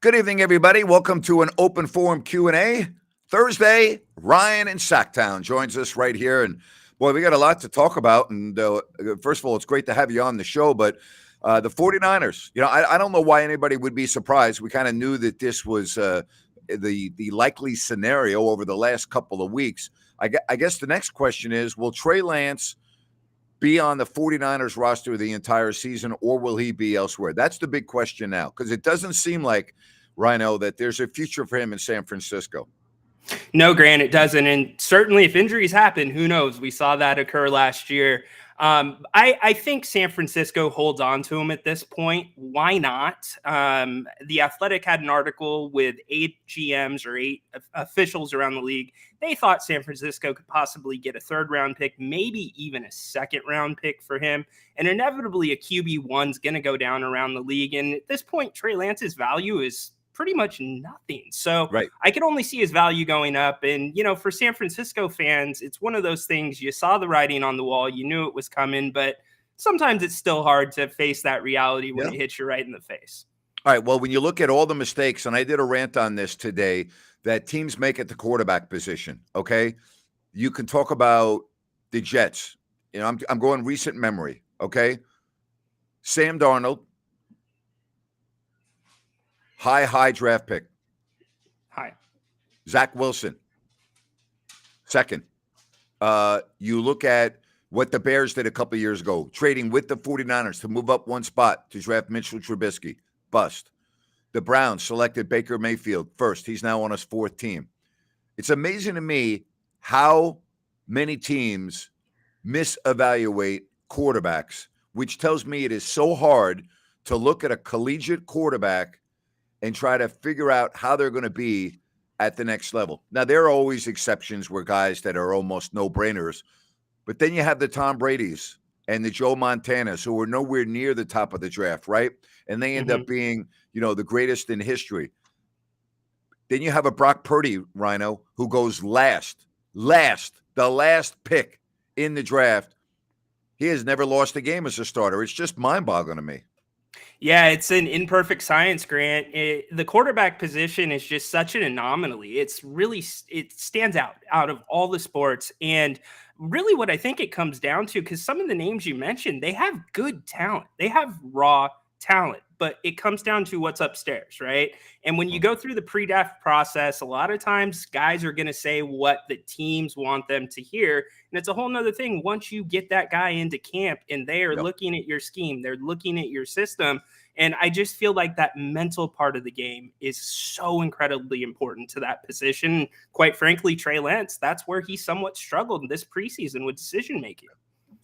Good evening, everybody. Welcome to an open forum Q&A. Thursday, Ryan in Sactown joins us right here. And boy, we got a lot to talk about. And first of all, it's great to have you on the show. But the 49ers, I don't know why anybody would be surprised. We kind of knew that this was the likely scenario over the last couple of weeks. I guess the next question is, will Trey Lance be on the 49ers roster the entire season, or will he be elsewhere? That's the big question now, because it doesn't seem like, Rhino, that there's a future for him in San Francisco. No, Grant, it doesn't. And certainly if injuries happen, who knows? We saw that occur last year. I think San Francisco holds on to him at this point. Why not? The Athletic had an article with 8 GMs or 8 officials around the league. They thought San Francisco could possibly get a 3rd-round pick, maybe even a 2nd-round pick for him. And inevitably, a QB1's going to go down around the league. And at this point, Trey Lance's value is pretty much nothing. So right. I can only see his value going up. And, for San Francisco fans, it's one of those things. You saw the writing on the wall. You knew it was coming, but sometimes it's still hard to face that reality when it hits you right in the face. All right. Well, when you look at all the mistakes, and I did a rant on this today, that teams make at the quarterback position, okay? You can talk about the Jets. I'm going recent memory, okay? Sam Darnold, high draft pick. High. Zach Wilson, 2nd. You look at what the Bears did a couple of years ago, trading with the 49ers to move up one spot to draft Mitchell Trubisky. Bust. The Browns selected Baker Mayfield first. He's now on his 4th team. It's amazing to me how many teams misevaluate quarterbacks, which tells me it is so hard to look at a collegiate quarterback and try to figure out how they're going to be at the next level. Now, there are always exceptions where guys that are almost no-brainers, but then you have the Tom Bradys and the Joe Montanas who are nowhere near the top of the draft, right? And they end up being, the greatest in history. Then you have a Brock Purdy, Rhino, who goes the last pick in the draft. He has never lost a game as a starter. It's just mind-boggling to me. Yeah, it's an imperfect science, Grant. The quarterback position is just such an anomaly. It stands out of all the sports. And really what I think it comes down to, because some of the names you mentioned, they have good talent. They have raw talent, but it comes down to what's upstairs, right? And when you go through the pre-draft process, a lot of times guys are going to say what the teams want them to hear. And it's a whole nother thing once you get that guy into camp and they are looking at your scheme, they're looking at your system. And I just feel like that mental part of the game is so incredibly important to that position. Quite frankly, Trey Lance, that's where he somewhat struggled this preseason with decision-making.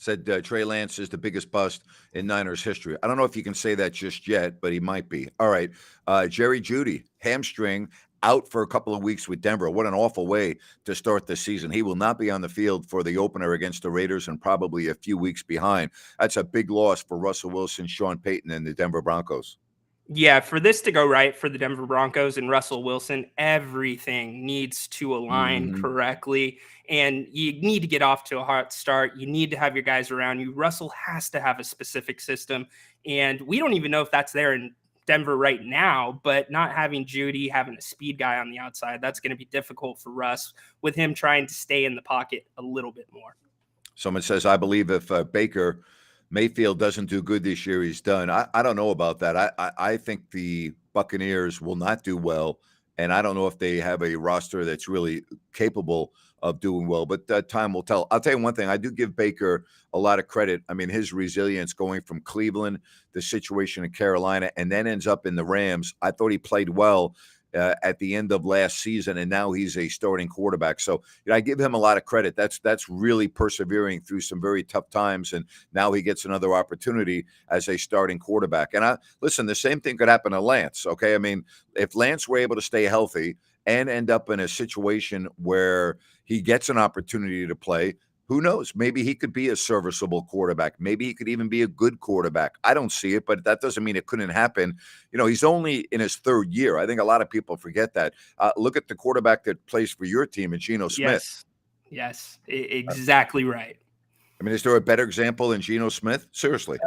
Said Trey Lance is the biggest bust in Niners history. I don't know if you can say that just yet, but he might be. All right. Jerry Jeudy, hamstring, out for a couple of weeks with Denver. What an awful way to start the season. He will not be on the field for the opener against the Raiders and probably a few weeks behind. That's a big loss for Russell Wilson, Sean Payton, and the Denver Broncos. Yeah, for this to go right for the Denver Broncos and Russell Wilson, everything needs to align correctly. And you need to get off to a hot start. You need to have your guys around you. Russell has to have a specific system. And we don't even know if that's there in Denver right now, but not having Jeudy, having a speed guy on the outside, that's going to be difficult for Russ with him trying to stay in the pocket a little bit more. Someone says, I believe if Baker Mayfield doesn't do good this year, he's done. I don't know about that. I think the Buccaneers will not do well, and I don't know if they have a roster that's really capable of doing well, but time will tell. I'll tell you one thing. I do give Baker a lot of credit. I mean, his resilience going from Cleveland, the situation in Carolina, and then ends up in the Rams. I thought he played well at the end of last season, and now he's a starting quarterback. So I give him a lot of credit. That's really persevering through some very tough times, and now he gets another opportunity as a starting quarterback. And listen, the same thing could happen to Lance, okay? I mean, if Lance were able to stay healthy and end up in a situation where he gets an opportunity to play, who knows? Maybe he could be a serviceable quarterback. Maybe he could even be a good quarterback. I don't see it, but that doesn't mean it couldn't happen. He's only in his 3rd year. I think a lot of people forget that. Look at the quarterback that plays for your team, Geno Smith. Yes, exactly right. I mean, is there a better example than Geno Smith? Seriously.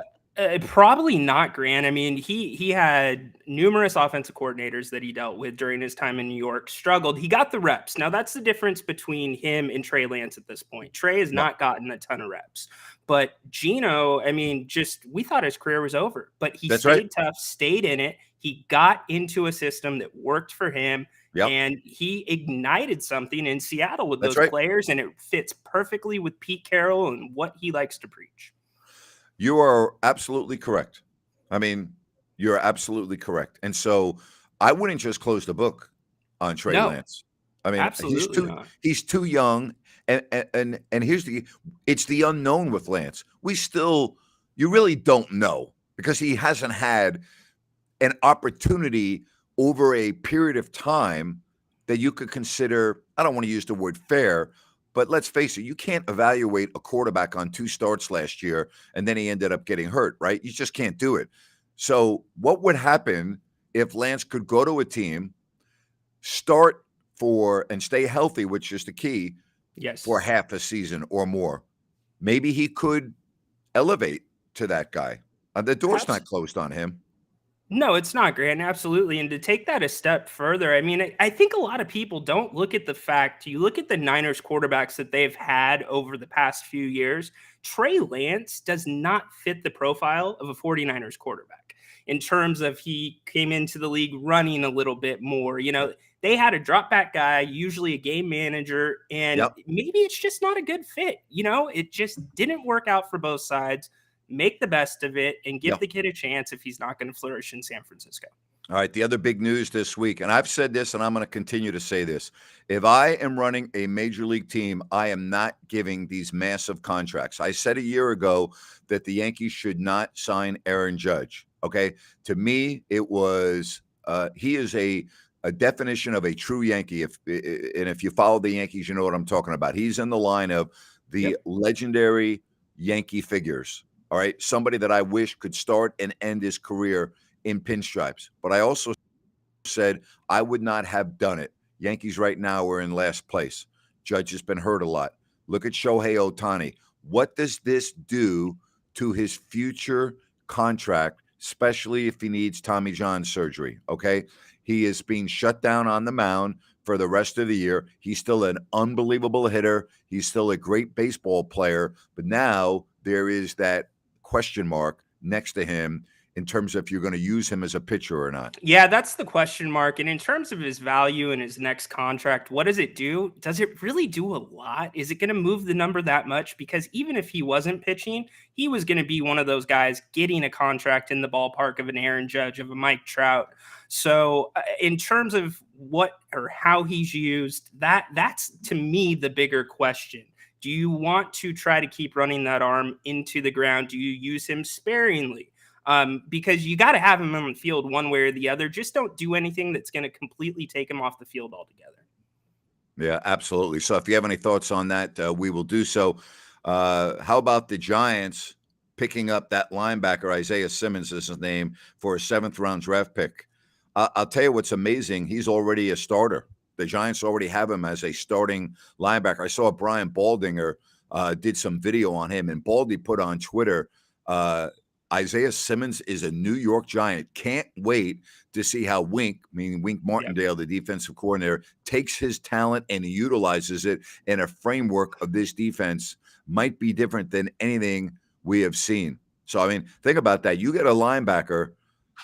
Probably not, Grant. I mean, he had numerous offensive coordinators that he dealt with during his time in New York, struggled. He got the reps. Now, that's the difference between him and Trey Lance at this point. Trey has Yep. not gotten a ton of reps. But Geno, I mean, just we thought his career was over, but he That's right. stayed tough, stayed in it. He got into a system that worked for him, Yep. and he ignited something in Seattle with That's those right. players, and it fits perfectly with Pete Carroll and what he likes to preach. You are absolutely correct. I mean, you're absolutely correct. And so I wouldn't just close the book on Trey No, Lance. I mean, absolutely not. he's too young. And here's it's the unknown with Lance. You really don't know because he hasn't had an opportunity over a period of time that you could consider, I don't want to use the word fair, but let's face it, you can't evaluate a quarterback on 2 starts last year and then he ended up getting hurt, right? You just can't do it. So, what would happen if Lance could go to a team, start for and stay healthy, which is the key, Yes. for half a season or more? Maybe he could elevate to that guy. The door's not closed on him. No, it's not, Grant. Absolutely. And to take that a step further, I mean, I think a lot of people don't look at the fact, you look at the Niners quarterbacks that they've had over the past few years. Trey Lance does not fit the profile of a 49ers quarterback in terms of he came into the league running a little bit more. You know, they had a drop back guy, usually a game manager, and Yep. maybe it's just not a good fit. You know, it just didn't work out for both sides. Make the best of it and give Yep. the kid a chance if he's not going to flourish in San Francisco. All right, the other big news this week, and I've said this and I'm going to continue to say this. If I am running a major league team, I am not giving these massive contracts. I said a year ago that the Yankees should not sign Aaron Judge. Okay. To me, it was he is a definition of a true Yankee. If you follow the Yankees, you know what I'm talking about. He's in the line of the legendary Yankee figures. All right. Somebody that I wish could start and end his career in pinstripes. But I also said I would not have done it. Yankees right now are in last place. Judge has been hurt a lot. Look at Shohei Ohtani. What does this do to his future contract, especially if he needs Tommy John surgery? Okay. He is being shut down on the mound for the rest of the year. He's still an unbelievable hitter. He's still a great baseball player. But now there is that question mark next to him in terms of if you're going to use him as a pitcher or not. Yeah, that's the question mark. And in terms of his value and his next contract, what does it do? Does it really do a lot? Is it going to move the number that much? Because even if he wasn't pitching, he was going to be one of those guys getting a contract in the ballpark of an Aaron Judge, of a Mike Trout. So in terms of what or how he's used, that's to me the bigger question. Do you want to try to keep running that arm into the ground? Do you use him sparingly? Because you got to have him on the field one way or the other. Just don't do anything that's going to completely take him off the field altogether. Yeah, absolutely. So if you have any thoughts on that, we will do so. How about the Giants picking up that linebacker, Isaiah Simmons is his name, for a 7th-round draft pick? I'll tell you what's amazing. He's already a starter. The Giants already have him as a starting linebacker. I saw Brian Baldinger did some video on him, and Baldy put on Twitter, Isaiah Simmons is a New York Giant. Can't wait to see how Wink Martindale, the defensive coordinator, takes his talent and utilizes it in a framework of this defense. Might be different than anything we have seen. So, I mean, think about that. You get a linebacker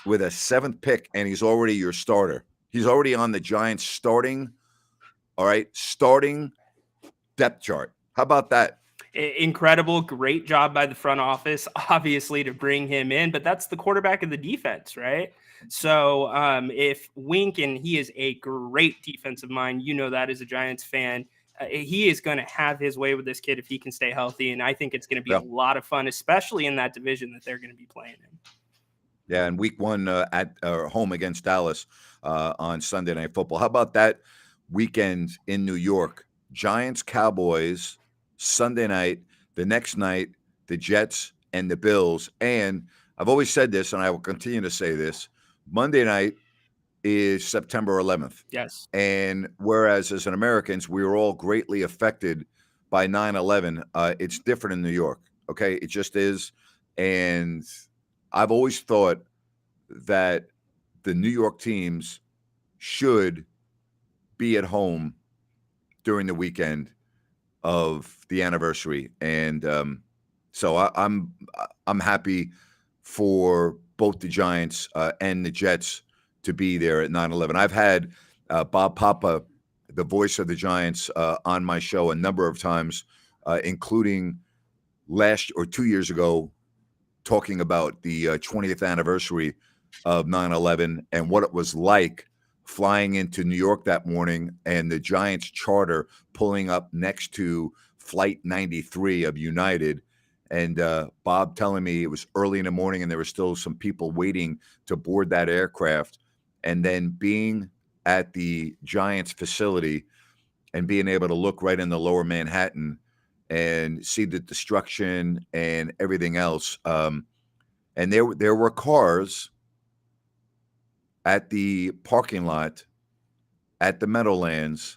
with a 7th pick, and he's already your starter. He's already on the Giants starting depth chart. How about that? Incredible. Great job by the front office, obviously, to bring him in, but that's the quarterback of the defense, right? So if Wink, and he is a great defensive mind, you know that as a Giants fan, he is going to have his way with this kid if he can stay healthy. And I think it's going to be a lot of fun, especially in that division that they're going to be playing in. Yeah, and week 1 at home against Dallas on Sunday Night Football. How about that weekend in New York? Giants, Cowboys, Sunday night. The next night, the Jets and the Bills. And I've always said this, and I will continue to say this, Monday night is September 11th. Yes. And whereas as an Americans, we were all greatly affected by 9/11, it's different in New York. Okay, it just is. And I've always thought that the New York teams should be at home during the weekend of the anniversary, and so I'm happy for both the Giants and the Jets to be there at 9/11. I've had Bob Papa, the voice of the Giants, on my show a number of times, including last or 2 years ago, talking about the 20th anniversary of 9/11 and what it was like flying into New York that morning and the Giants charter pulling up next to Flight 93 of United. And Bob telling me it was early in the morning and there were still some people waiting to board that aircraft. And then being at the Giants facility and being able to look right in the lower Manhattan and see the destruction and everything else. And there were cars at the parking lot at the Meadowlands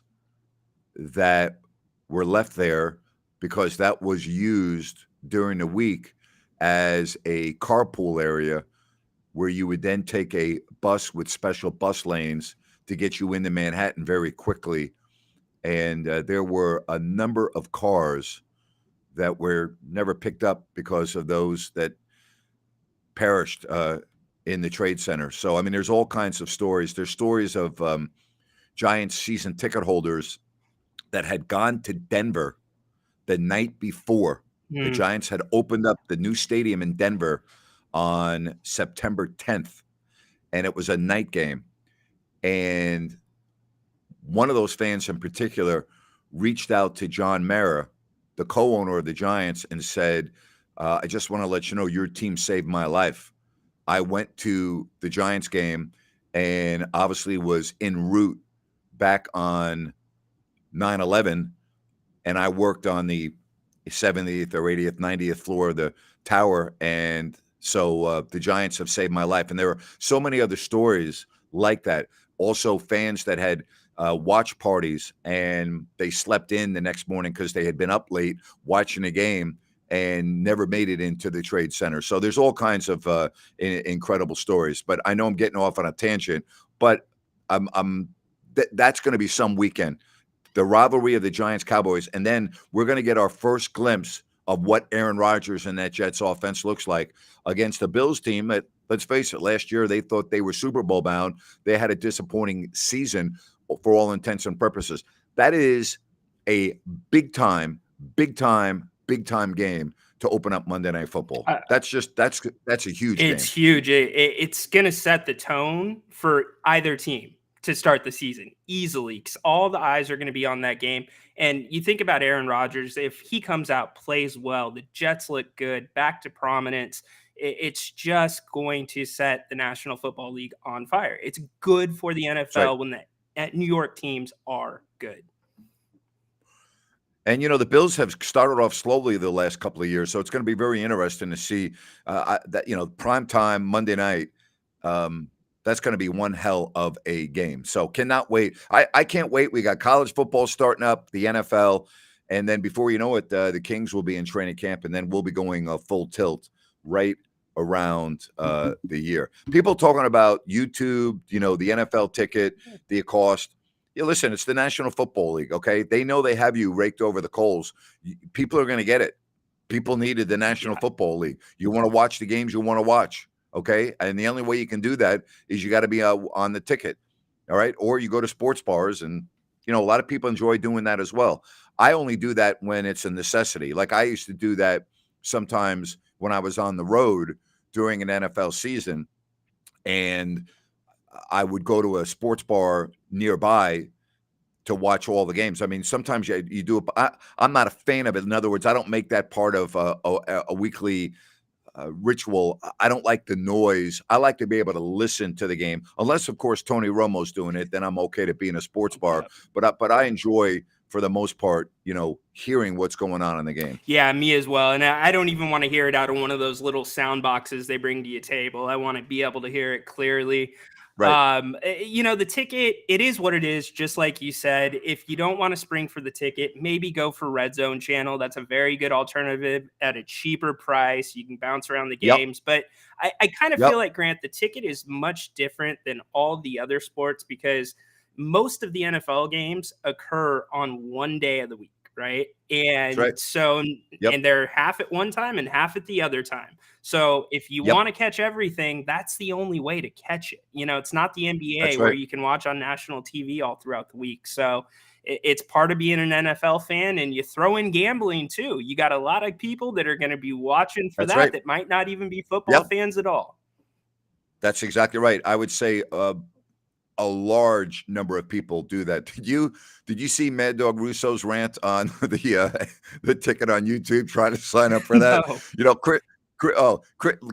that were left there because that was used during the week as a carpool area where you would then take a bus with special bus lanes to get you into Manhattan very quickly. And there were a number of cars that were never picked up because of those that perished in the Trade Center. So, I mean, there's all kinds of stories. There's stories of Giants season ticket holders that had gone to Denver the night before. The Giants had opened up the new stadium in Denver on September 10th, and it was a night game. And one of those fans in particular reached out to John Mara, the co-owner of the Giants, and said, I just want to let you know your team saved my life. I went to the Giants game and obviously was en route back on 9/11, and I worked on the 70th or 80th, 90th floor of the tower, and so the Giants have saved my life. And there are so many other stories like that. Also, fans that had watch parties and they slept in the next morning because they had been up late watching a game and never made it into the Trade Center. So there's all kinds of incredible stories. But I know I'm getting off on a tangent, but that's going to be some weekend. The rivalry of the Giants-Cowboys, and then we're going to get our first glimpse of what Aaron Rodgers and that Jets offense looks like against the Bills team that, let's face it, last year they thought they were Super Bowl bound. They had a disappointing season for all intents and purposes. That is a big-time game to open up Monday Night Football. That's a huge game. It's huge. It's going to set the tone for either team to start the season easily, because all the eyes are going to be on that game. And you think about Aaron Rodgers, if he comes out, plays well, the Jets look good, back to prominence, it's just going to set the National Football League on fire. It's good for the NFL when the New York teams are good. And, you know, the Bills have started off slowly the last couple of years, so it's going to be very interesting to see that, you know, primetime Monday night. That's going to be one hell of a game. So cannot wait. I can't wait. We got college football starting up, the NFL, and then before you know it, the Kings will be in training camp, and then we'll be going full tilt right around the year. People talking about YouTube, you know, the NFL ticket, the cost. Yeah, listen, it's the National Football League, okay? They know they have you raked over the coals. People are going to get it. People needed the National Football League. You want to watch the games you want to watch. Okay. And the only way you can do that is you got to be on the ticket. All right. Or you go to sports bars, and, you know, a lot of people enjoy doing that as well. I only do that when it's a necessity. Like I used to do that sometimes when I was on the road during an NFL season, and I would go to a sports bar nearby to watch all the games. I mean, sometimes you do it. I'm not a fan of it. In other words, I don't make that part of a weekly ritual. I don't like the noise. I like to be able to listen to the game, unless, of course, Tony Romo's doing it. Then I'm okay to be in a sports bar. But I enjoy, for the most part, you know, hearing what's going on in the game. Yeah, me as well. And I don't even want to hear it out of one of those little sound boxes they bring to your table. I want to be able to hear it clearly. Right. The ticket, it is what it is. Just like you said, if you don't want to spring for the ticket, maybe go for Red Zone channel. That's a very good alternative at a cheaper price. You can bounce around the Yep. games, but I kind of Yep. feel like, Grant, the ticket is much different than all the other sports because most of the NFL games occur on one day of the week, right? That's And right. so, Yep. and they're half at one time and half at the other time. So if you Yep. want to catch everything, that's the only way to catch it. It's not the NBA That's where right. you can watch on national TV all throughout the week. So it's part of being an NFL fan, and you throw in gambling too. You got a lot of people that are going to be watching for That's right. that might not even be football Yep. fans at all. That's exactly right. I would say a large number of people do that. Did you see Mad Dog Russo's rant on the ticket on YouTube trying to sign up for that? No.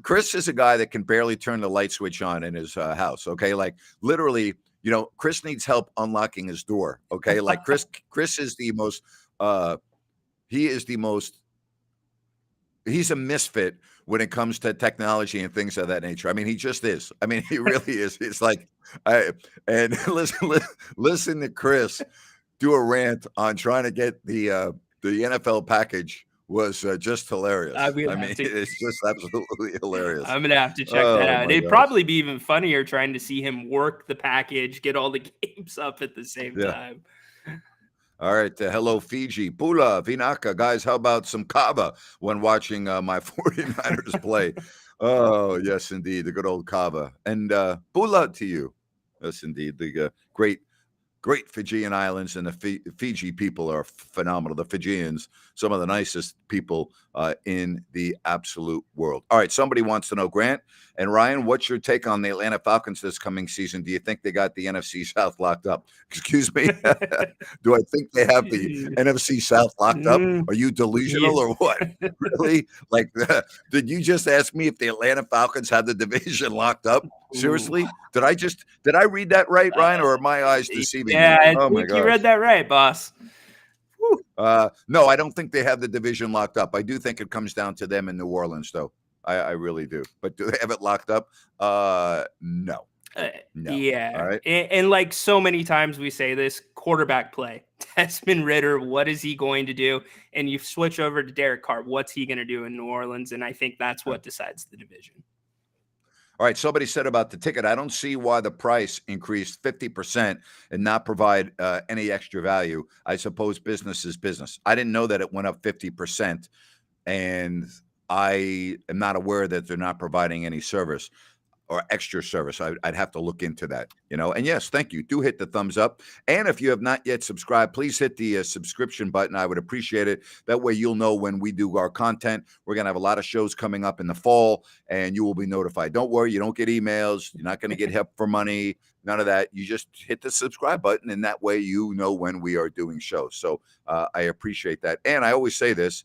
Chris is a guy that can barely turn the light switch on in his house. Okay, like literally, Chris needs help unlocking his door. Okay, like Chris is the most. He's a misfit when it comes to technology and things of that nature. I mean, he just is. I mean, he really is. It's like, listen to Chris do a rant on trying to get the NFL package was just hilarious. I mean, it's just absolutely hilarious. I'm gonna have to check that out. It'd probably be even funnier trying to see him work the package, get all the games up at the same time. All right. Hello, Fiji. Pula, Vinaka. Guys, how about some kava when watching my 49ers play? Oh, yes, indeed. The good old kava. And Pula to you. Yes, indeed. The great Fijian islands, and the Fiji people are phenomenal. The Fijians, some of the nicest people in the absolute world. All right. Somebody wants to know, Grant and Ryan, what's your take on the Atlanta Falcons this coming season? Do you think they got the NFC South locked up? Excuse me. Do I think they have the NFC South locked up? Are you delusional or what? Really? Like, did you just ask me if the Atlanta Falcons have the division locked up? Seriously? Did I read that right, Ryan, or are my eyes deceiving me? I think you read that right, boss. No, I don't think they have the division locked up. I do think it comes down to them in New Orleans, though. I really do. But do they have it locked up? No. No. Yeah. All right. And like so many times we say this, quarterback play. Desmond Ridder, what is he going to do? And you switch over to Derek Carr. What's he going to do in New Orleans? And I think that's what decides the division. All right. Somebody said about the ticket, I don't see why the price increased 50% and not provide any extra value. I suppose business is business. I didn't know that it went up 50%, and I am not aware that they're not providing any service or extra service. I'd have to look into that, And yes, thank you. Do hit the thumbs up. And if you have not yet subscribed, please hit the subscription button. I would appreciate it. That way you'll know when we do our content. We're going to have a lot of shows coming up in the fall, and you will be notified. Don't worry. You don't get emails. You're not going to get help for money. None of that. You just hit the subscribe button, and that way you know when we are doing shows. So I appreciate that. And I always say this,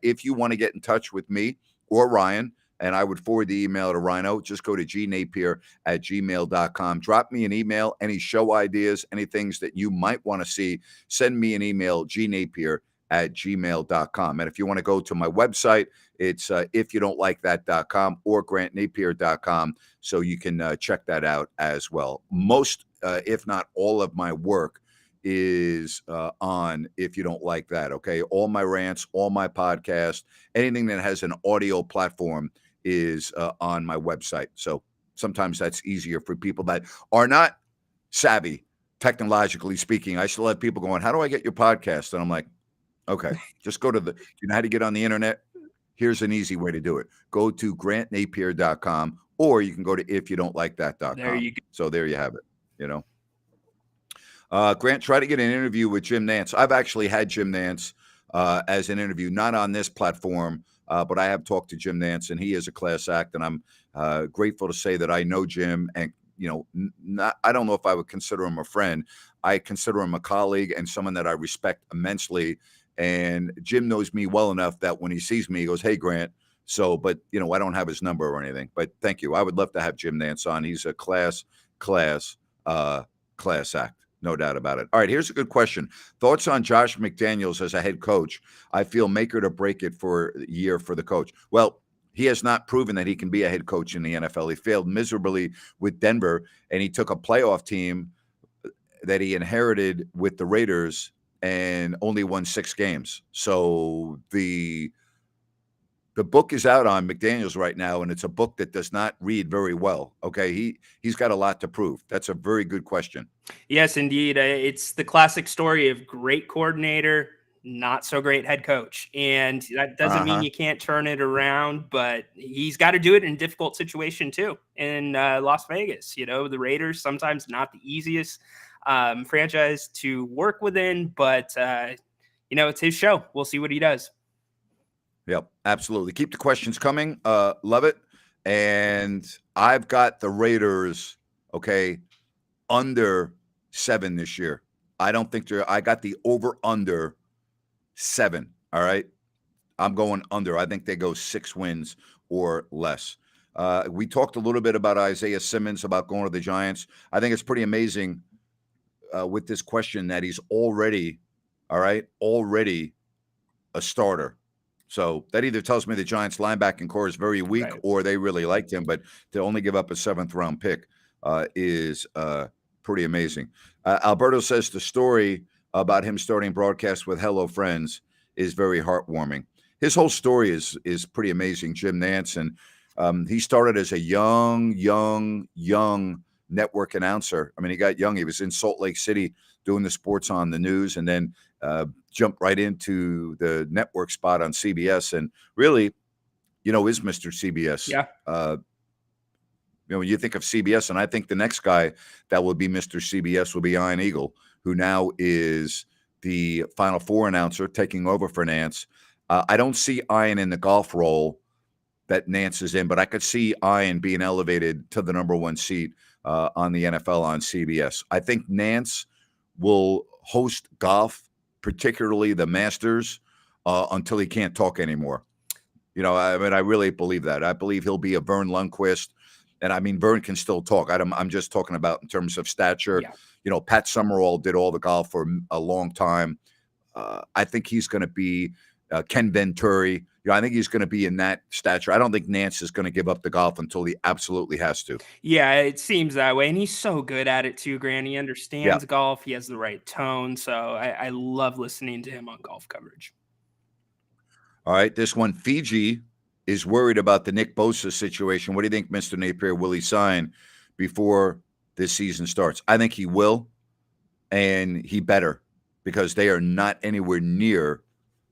if you want to get in touch with me or Ryan, and I would forward the email to Rhino, just go to gnapier@gmail.com. Drop me an email, any show ideas, any things that you might want to see. Send me an email, gnapier@gmail.com. And if you want to go to my website, it's ifyoudon'tlikethat.com or grantnapier.com. So you can check that out as well. Most, if not all of my work is on If You Don't Like That, okay? All my rants, all my podcasts, anything that has an audio platform is on my website. So sometimes that's easier for people that are not savvy, technologically speaking. I still have people going, how do I get your podcast? And I'm like, okay, just go to you know how to get on the internet? Here's an easy way to do it. Go to grantnapier.com, or you can go to ifyoudon'tlikethat.com. There you go. So there you have it, Grant, try to get an interview with Jim Nance. I've actually had Jim Nance as an interview, not on this platform, but I have talked to Jim Nance, and he is a class act, and I'm grateful to say that I know Jim, and I don't know if I would consider him a friend. I consider him a colleague and someone that I respect immensely. And Jim knows me well enough that when he sees me, he goes, "Hey, Grant." So, but I don't have his number or anything. But thank you. I would love to have Jim Nance on. He's a class act. No doubt about it. All right, here's a good question. Thoughts on Josh McDaniels as a head coach? I feel make or to break it for the year for the coach. Well, he has not proven that he can be a head coach in the NFL. He failed miserably with Denver, and he took a playoff team that he inherited with the Raiders and only won 6 games. So the book is out on McDaniels right now, and it's a book that does not read very well. Okay, he's got a lot to prove. That's a very good question. Yes, indeed. It's the classic story of great coordinator, not so great head coach. And that doesn't mean you can't turn it around, but he's got to do it in a difficult situation too. In Las Vegas, the Raiders, sometimes not the easiest franchise to work within, but it's his show. We'll see what he does. Yep, absolutely. Keep the questions coming. Love it. And I've got the Raiders, okay, under 7 this year. I don't think I got the over under 7. All right. I'm going under. I think they go 6 wins or less. We talked a little bit about Isaiah Simmons, about going to the Giants. I think it's pretty amazing with this question that he's already a starter. So that either tells me the Giants linebacking core is very weak, right, or they really liked him. But to only give up a 7th round pick is pretty amazing. Alberto says the story about him starting broadcast with Hello Friends is very heartwarming. His whole story is pretty amazing, Jim Nantz. And he started as a young network announcer. I mean, he got young. He was in Salt Lake City doing the sports on the news, and then jumped right into the network spot on CBS, and really, is Mr. CBS. Yeah. When you think of CBS, and I think the next guy that will be Mr. CBS will be Ian Eagle, who now is the Final Four announcer, taking over for Nance. I don't see Ian in the golf role that Nance is in, but I could see Ian being elevated to the number 1 seat on the NFL on CBS. I think Nance will host golf, particularly the Masters, until he can't talk anymore. I really believe that. I believe he'll be a Vern Lundquist. And I mean, Vern can still talk. I'm just talking about in terms of stature. Yeah. Pat Summerall did all the golf for a long time. I think he's going to be Ken Venturi. I think he's going to be in that stature. I don't think Nance is going to give up the golf until he absolutely has to. Yeah, it seems that way. And he's so good at it too, Grant. He understands golf. He has the right tone. So I love listening to him on golf coverage. All right. This one, Fiji is worried about the Nick Bosa situation. What do you think, Mr. Napier? Will he sign before this season starts? I think he will, and he better, because they are not anywhere near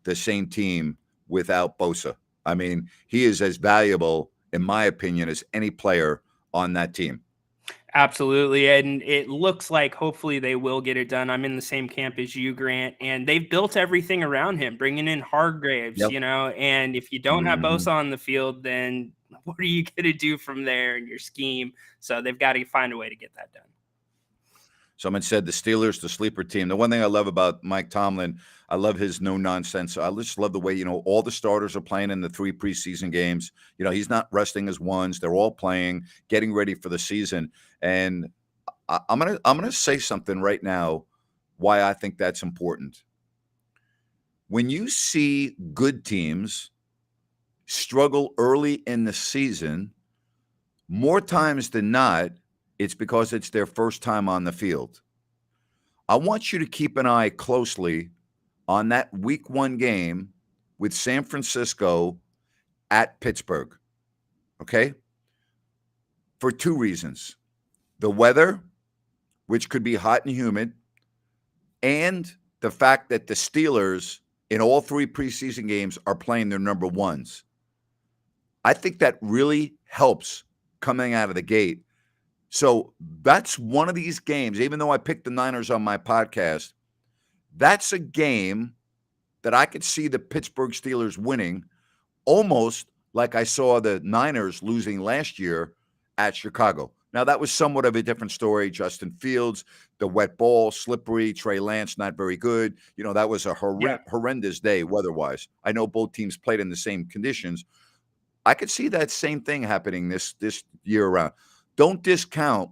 the same team without Bosa. I mean, he is as valuable, in my opinion, as any player on that team. Absolutely. And it looks like hopefully they will get it done. I'm in the same camp as you, Grant, and they've built everything around him, bringing in Hargraves, and if you don't have Bosa on the field, then what are you going to do from there in your scheme? So they've got to find a way to get that done. Someone said the Steelers, the sleeper team. The one thing I love about Mike Tomlin, I love his no nonsense. I just love the way, all the starters are playing in the 3 preseason games. He's not resting his ones. They're all playing, getting ready for the season. And I'm gonna say something right now why I think that's important. When you see good teams struggle early in the season, more times than not, it's because it's their first time on the field. I want you to keep an eye closely on that week 1 game with San Francisco at Pittsburgh, okay? For 2 reasons. The weather, which could be hot and humid, and the fact that the Steelers in all 3 preseason games are playing their number 1s. I think that really helps coming out of the gate. So that's one of these games, even though I picked the Niners on my podcast, that's a game that I could see the Pittsburgh Steelers winning, almost like I saw the Niners losing last year at Chicago. Now, that was somewhat of a different story. Justin Fields, the wet ball, slippery, Trey Lance, not very good. That was a horrendous day weather-wise. I know both teams played in the same conditions. I could see that same thing happening this year around. Don't discount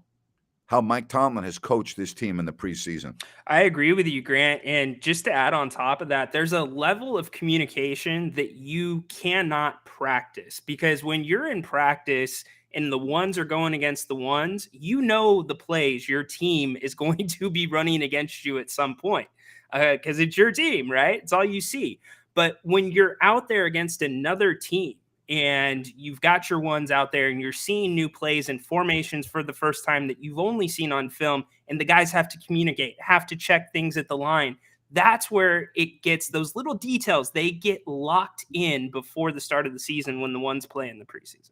how Mike Tomlin has coached this team in the preseason. I agree with you, Grant. And just to add on top of that, there's a level of communication that you cannot practice, because when you're in practice and the ones are going against the ones, you know the plays your team is going to be running against you at some point, because it's your team, right? It's all you see. But when you're out there against another team, and you've got your ones out there and you're seeing new plays and formations for the first time that you've only seen on film, and the guys have to communicate, have to check things at the line, that's where it gets those little details. They get locked in before the start of the season when the ones play in the preseason.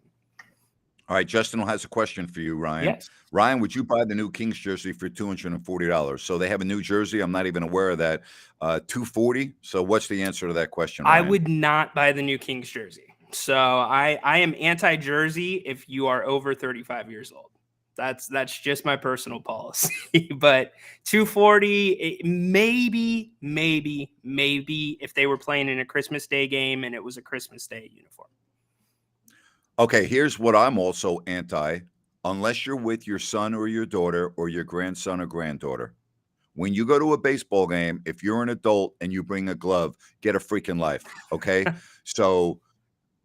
All right, Justin has a question for you, Ryan. Yes. Ryan, would you buy the new Kings jersey for $240? So they have a new jersey. I'm not even aware of that. $240. So what's the answer to that question, Ryan? I would not buy the new Kings jersey. So I am anti-jersey if you are over 35 years old. That's just my personal policy. But 240, maybe if they were playing in a Christmas Day game and it was a Christmas Day uniform. Okay, here's what I'm also anti. Unless you're with your son or your daughter or your grandson or granddaughter. When you go to a baseball game, if you're an adult and you bring a glove, get a freaking life, okay? So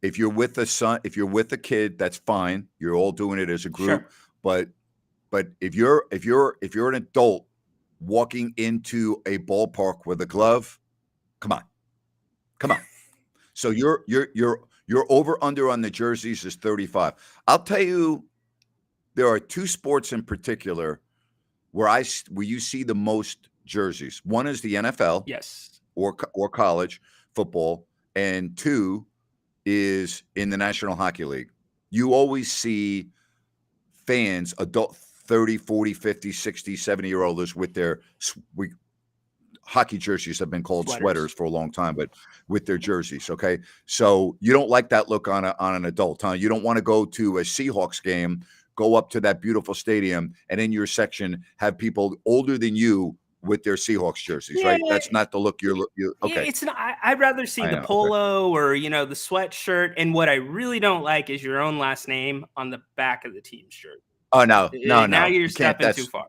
if you're with a son, if you're with a kid, that's fine. You're all doing it as a group. Sure. But if you're an adult walking into a ballpark with a glove, come on. So your over under on the jerseys is 35. I'll tell you, there are two sports in particular where you see the most jerseys. One is the NFL, yes, or college football, and two is in the National Hockey League. You always see fans, adult 30, 40, 50, 60, 70-year-olds with their hockey jerseys have been called sweaters for a long time, but with their jerseys, okay? So you don't like that look on an adult, huh? You don't want to go to a Seahawks game, go up to that beautiful stadium, and in your section have people older than you with their Seahawks jerseys, right? That's not the look you're okay. Yeah, it's not. I'd rather see the polo or the sweatshirt. And what I really don't like is your own last name on the back of the team shirt. Oh no. Now you're stepping too far.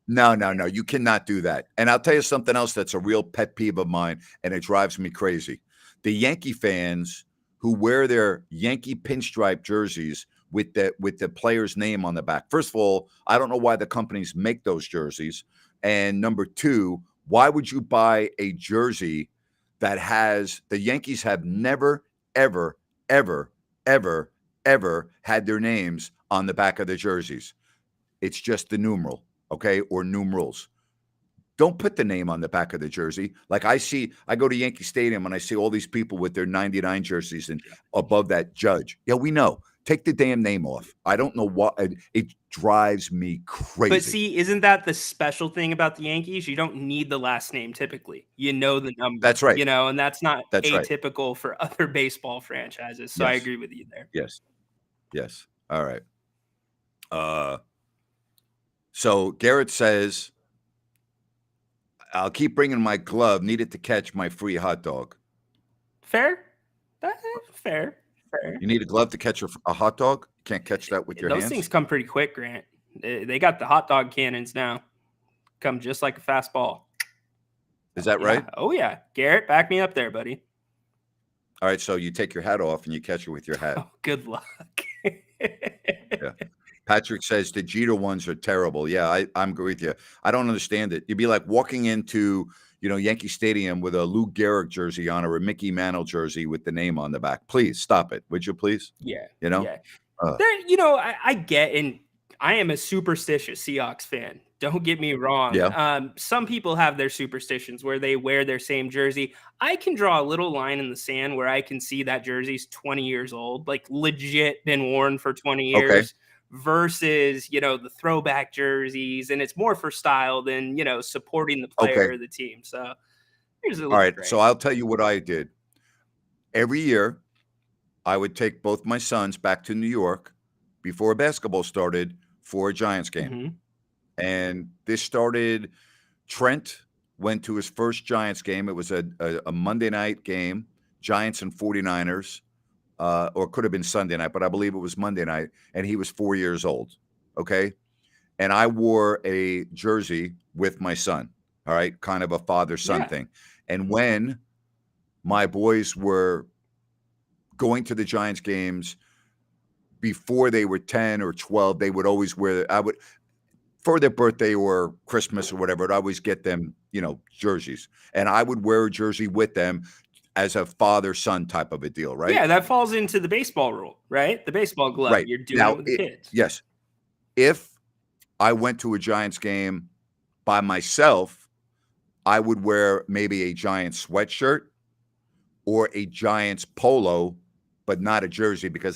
No. You cannot do that. And I'll tell you something else that's a real pet peeve of mine, and it drives me crazy. The Yankee fans who wear their Yankee pinstripe jerseys with the player's name on the back. First of all, I don't know why the companies make those jerseys. And number two, why would you buy a jersey that has the Yankees have never, ever, ever, ever, ever had their names on the back of the jerseys? It's just the numeral, okay, or numerals. Don't put the name on the back of the jersey. Like I go to Yankee Stadium and I see all these people with their 99 jerseys and above that Judge. Yeah, we know. Take the damn name off. I don't know what it drives me crazy. But see, isn't that the special thing about the Yankees? You don't need the last name typically. You know the number. That's right. And that's not atypical for other baseball franchises. So I agree with you there. Yes. All right. So Garrett says, I'll keep bringing my glove. Needed to catch my free hot dog. Fair. Fair. You need a glove to catch a hot dog? You can't catch that with your hands? Those things come pretty quick, Grant. They got the hot dog cannons now. Come just like a fastball. Is that right? Oh, yeah. Garrett, back me up there, buddy. All right, so you take your hat off and you catch it with your hat. Oh, good luck. Yeah. Patrick says the Jeter ones are terrible. Yeah, I'm agree with you. I don't understand it. You'd be like walking into Yankee Stadium with a Lou Gehrig jersey on or a Mickey Mantle jersey with the name on the back. Please stop it. Would you please? Yeah. Yeah. I get, and I am a superstitious Seahawks fan. Don't get me wrong. Yeah. Some people have their superstitions where they wear their same jersey. I can draw a little line in the sand where I can see that jersey's 20 years old, like legit been worn for 20 years. Okay. Versus, the throwback jerseys, and it's more for style than, supporting the player or the team. So here's all right. So I'll tell you what I did. Every year, I would take both my sons back to New York before basketball started for a Giants game. Mm-hmm. And this started, Trent went to his first Giants game. It was a Monday night game, Giants and 49ers. Or it could have been Sunday night, but I believe it was Monday night, and he was 4 years old, okay? and I wore a jersey with my son. All right, kind of a father-son Yeah. thing. And when my boys were going to the Giants games before they were 10 or 12, they would always wear, I would, for their birthday or Christmas or whatever, I'd always get them, jerseys. And I would wear a jersey with them as a father-son type of a deal, right? Yeah, that falls into the baseball rule, right? The baseball glove. Right. You're doing it Now, with the kids. yes, if I went to a Giants game by myself, I would wear maybe a Giants sweatshirt or a Giants polo, but not a jersey because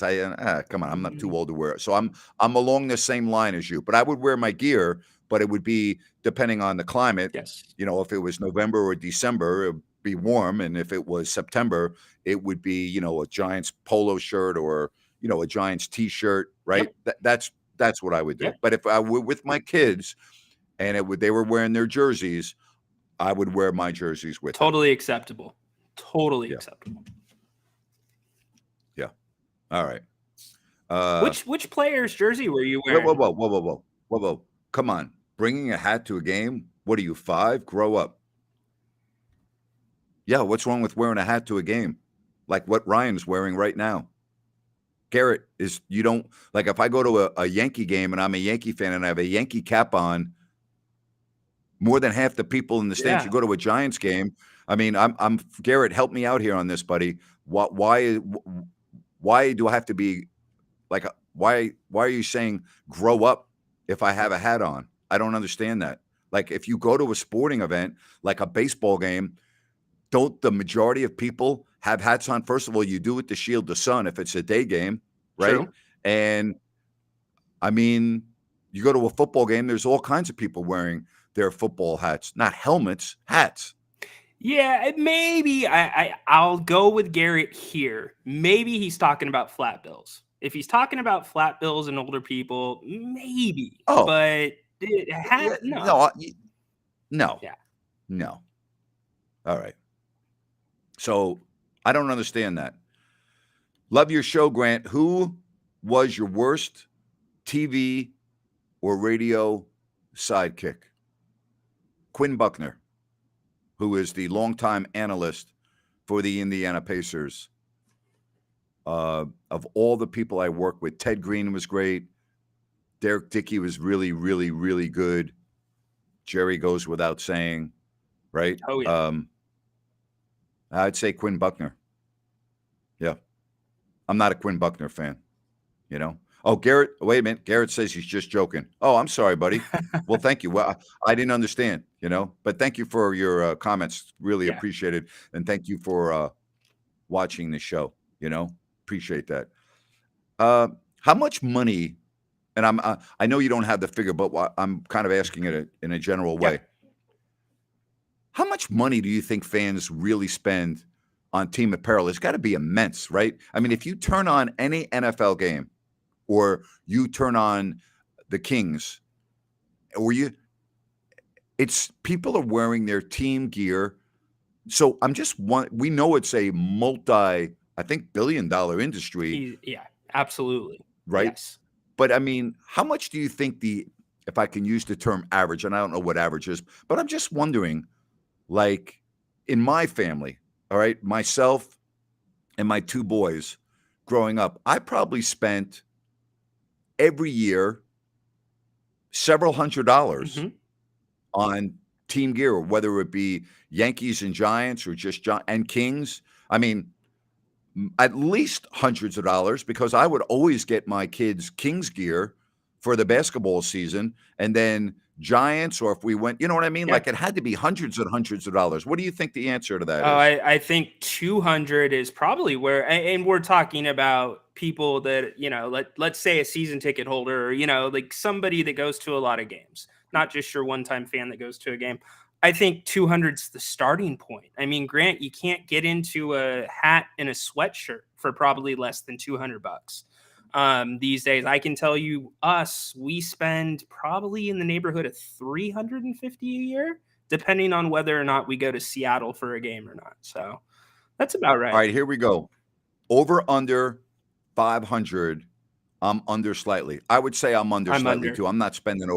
come on, I'm not too old to wear it. So I'm along the same line as you, but I would wear my gear, but it would be depending on the climate. Yes. If it was November or December, it would be warm, and if it was September, it would be a Giants polo shirt or a Giants t-shirt, right? Yep. That's what I would do. Yep. But if I were with my kids and they were wearing their jerseys, I would wear my jerseys with them. Totally acceptable. Totally acceptable. Yeah. All right. Which player's jersey were you wearing? Whoa. Come on. Bringing a hat to a game? What are you, 5? Grow up. Yeah, what's wrong with wearing a hat to a game? Like what Ryan's wearing right now. Garrett, you don't, like if I go to a Yankee game and I'm a Yankee fan and I have a Yankee cap on, more than half the people in the stands, you go to a Giants game. I mean, I'm Garrett, help me out here on this, buddy. Why do I have to be like, why are you saying grow up if I have a hat on? I don't understand that. Like if you go to a sporting event, like a baseball game, don't the majority of people have hats on? First of all, you do it to shield the sun if it's a day game, right? True. And I mean, you go to a football game, there's all kinds of people wearing their football hats, not helmets, hats. Yeah, maybe I'll go with Garrett here. Maybe he's talking about flat bills. If he's talking about flat bills and older people, maybe. Oh, but no. No. Yeah. No. All right. So I don't understand that. Love your show, Grant. Who was your worst TV or radio sidekick? Quinn Buckner, who is the longtime analyst for the Indiana Pacers. Of all the people I worked with, Ted Green was great. Derek Dickey was really, really, really good. Jerry goes without saying, right? Oh, yeah. I'd say Quinn Buckner. Yeah. I'm not a Quinn Buckner fan, Oh, Garrett, wait a minute. Garrett says he's just joking. Oh, I'm sorry, buddy. Well, thank you. Well, I didn't understand, but thank you for your comments. Really appreciate it. And thank you for watching the show, appreciate that. How much money, and I know you don't have the figure, but I'm kind of asking it in a general way. How much money do you think fans really spend on team apparel? It's got to be immense, right? I mean, if you turn on any NFL game or you turn on the Kings or it's people are wearing their team gear. So we know it's a I think billion-dollar industry. Yeah, absolutely. Right. Yes. But I mean, how much do you think if I can use the term average, and I don't know what average is, but I'm just wondering, like in my family, all right, myself and my 2 boys growing up, I probably spent every year several $100s on team gear, whether it be Yankees and Giants or just and Kings. I mean, at least hundreds of dollars because I would always get my kids Kings gear for the basketball season and then Giants, or if we went, you know what I mean? Yeah. Like it had to be hundreds and hundreds of dollars. What do you think the answer to that is? I think 200 is probably where, and we're talking about people that, let's say a season ticket holder, or, like somebody that goes to a lot of games, not just your one-time fan that goes to a game. I think 200's the starting point. I mean, Grant, you can't get into a hat and a sweatshirt for probably less than $200 these days. I can tell you, we spend probably in the neighborhood of $350 a year, depending on whether or not we go to Seattle for a game or not. So that's about right. All right, here we go. Over under 500 I'm under slightly. I would say I'm under I'm slightly under. too. I'm not spending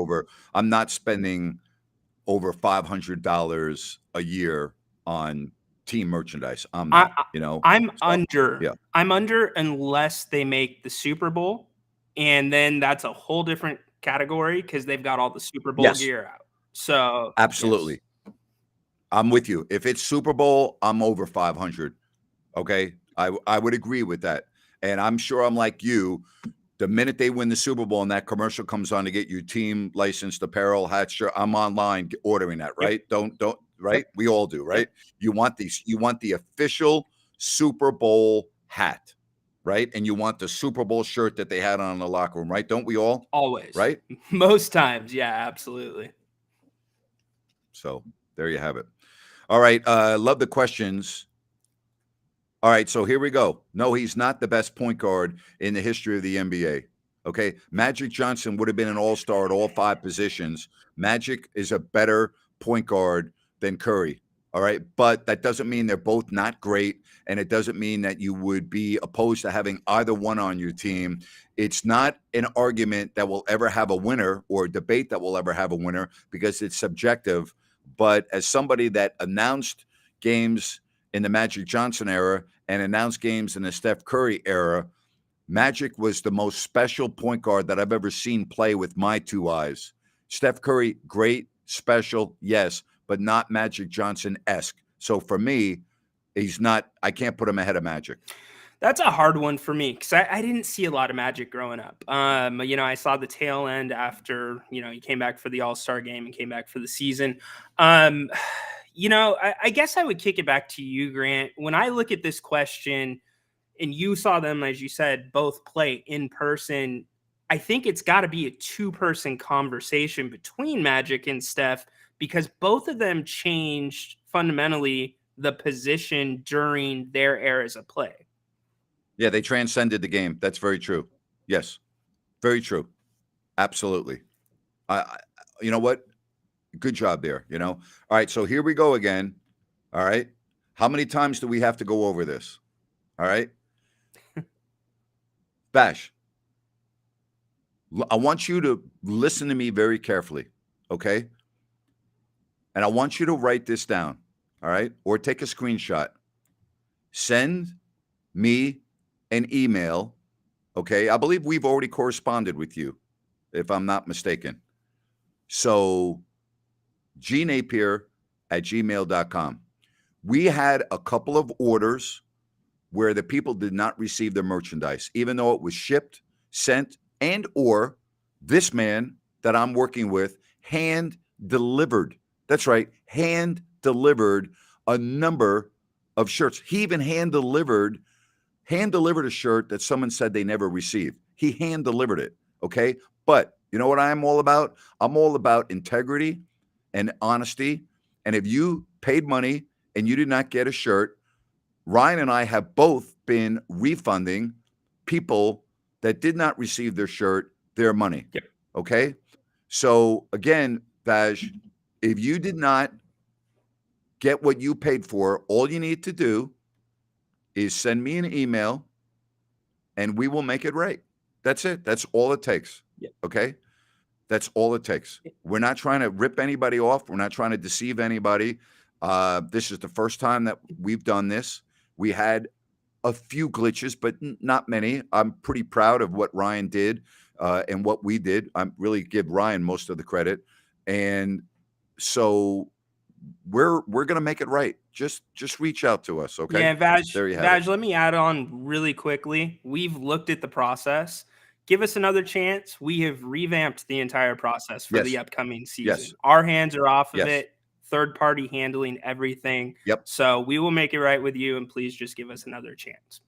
over $500 a year on team merchandise. I'm I, not, you know. I'm So, under. yeah. I'm under unless they make the Super Bowl, and then that's a whole different category because they've got all the Super Bowl Yes, gear out. So yes, absolutely. I'm with you. If it's Super Bowl, I'm over 500. Okay. I would agree with that. And I'm sure I'm like you. The minute they win the Super Bowl and that commercial comes on to get you team licensed apparel, hats, shirt, I'm online ordering that, yep, right? Don't, yep, right? We all do, yep, right? You want the official Super Bowl hat, right? And you want the Super Bowl shirt that they had on in the locker room, right? Don't we all? always, Right? most times, yeah, absolutely. So there you have it. All right. Love the questions. All right, so here we go. No, he's not the best point guard in the history of the NBA. Okay, Magic Johnson would have been an all-star at all 5 positions. Magic is a better point guard than Curry. All right, but that doesn't mean they're both not great, and it doesn't mean that you would be opposed to having either one on your team. It's not an argument that will ever have a winner or a debate that will ever have a winner because it's subjective. But as somebody that announced games in the Magic Johnson era and announced games in the Steph Curry era, Magic was the most special point guard that I've ever seen play with my 2 eyes. Steph Curry, great, special, yes, but not Magic Johnson-esque. So for me, I can't put him ahead of Magic. That's a hard one for me because I didn't see a lot of Magic growing up. I saw the tail end after, he came back for the All-Star game and came back for the season. I guess I would kick it back to you, Grant. When I look at this question and you saw them, as you said, both play in person, I think it's got to be a 2-person conversation between Magic and Steph because both of them changed fundamentally the position during their eras of play. Yeah, they transcended the game. That's very true. Yes, very true. Absolutely. You know what? Good job there, All right, so here we go again. All right. How many times do we have to go over this? All right. Bash, I want you to listen to me very carefully, okay? And I want you to write this down, all right? Or take a screenshot. Send me an email, okay? I believe we've already corresponded with you, if I'm not mistaken. So, gnapier@gmail.com. We had a couple of orders where the people did not receive their merchandise, even though it was shipped, sent, and or this man that I'm working with hand delivered. That's right, hand delivered a number of shirts. He even hand delivered a shirt that someone said they never received. He hand delivered it, okay? But you know what I'm all about? I'm all about integrity and honesty. And if you paid money and you did not get a shirt, Ryan and I have both been refunding people that did not receive their shirt their money. Yep. Okay? So again, Vaj, if you did not get what you paid for, all you need to do is send me an email and we will make it right. That's it. That's all it takes. Yep. Okay? That's all it takes. We're not trying to rip anybody off. We're not trying to deceive anybody. This is the first time that we've done this. We had a few glitches, but not many. I'm pretty proud of what Ryan did and what we did. I really give Ryan most of the credit. And so we're going to make it right. Just reach out to us, okay? Yeah, Vaj, There you have it. let me add on really quickly. We've looked at the process. Give us another chance. We have revamped the entire process for the upcoming season. Yes. Our hands are off of Yes. it. Third party handling everything. Yep. So we will make it right with you, and please just give us another chance.